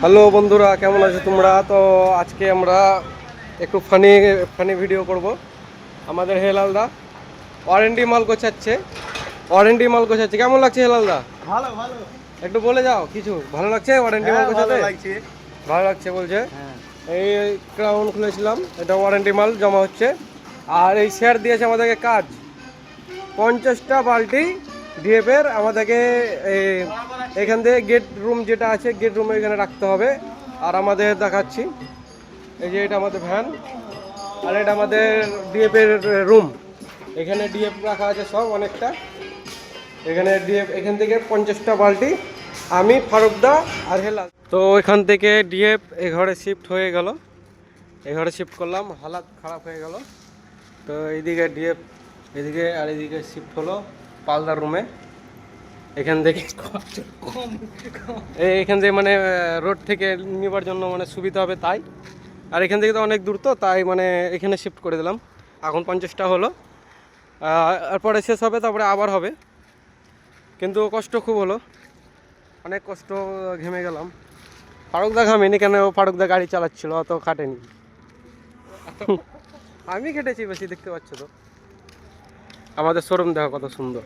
Hello বন্ধুরা, কেমন আছো তোমরা? তো আজকে আমরা একটু ফানি ফানি ভিডিও করব। আমাদের হেলালদা ওয়ারেন্টি মাল গোছাচ্ছে। কেমন লাগছে হেলালদা? ভালো ভালো। একটু বলে যাও কিছু। ভালো লাগছে ওয়ারেন্টি মাল হ্যাঁ, ভালো গোছাতে? লাগছে। ভালো লাগছে বলছে। হ্যাঁ। এই ক্রাউন খুলেছিলাম, এটা ওয়ারেন্টি মাল জমা হচ্ছে। আর এই স্যার দিয়েছে আমাদেরকে কাজ, 50টা বালতি ডিএফের আমাদেরকে এখান থেকে গেট রুম যেটা আছে গেট রুমে এখানে রাখতে হবে। আর আমাদের দেখাচ্ছি, এই যে এটা আমাদের ভ্যান, আর এটা আমাদের ডিএফের রুম। এখানে ডিএফ রাখা আছে সব অনেকটা। এখানে ডিএফ এখান থেকে 50টা বালতি আমি, ফারুকদা আর হেলাল। তো এখান থেকে ডিএফ এ ঘরে শিফট হয়ে গেল, এ ঘরে শিফট করলাম, হালাত খারাপ হয়ে গেল। তো এইদিকে ডিএফ এদিকে, আর এদিকে শিফট হলো পালদার রুমে। এখান থেকে এখান থেকে মানে রোড থেকে নেবার জন্য মানে সুবিধা হবে তাই। আর এখান থেকে তো অনেক দূর, তো তাই মানে এখানে শিফট করে দিলাম। এখন 50টা হলো, আর পরে শেষ হবে, তারপরে আবার হবে। কিন্তু কষ্ট খুব হলো, অনেক কষ্ট, ঘেমে গেলাম। ফারুকদা ঘামেনি কেন? ফারুকদা গাড়ি চালাচ্ছিল, অত খাটেনি। আমি খেটেছি বেশি, দেখতে পাচ্ছ তো। আমাদের শোরুম দেখো কত সুন্দর।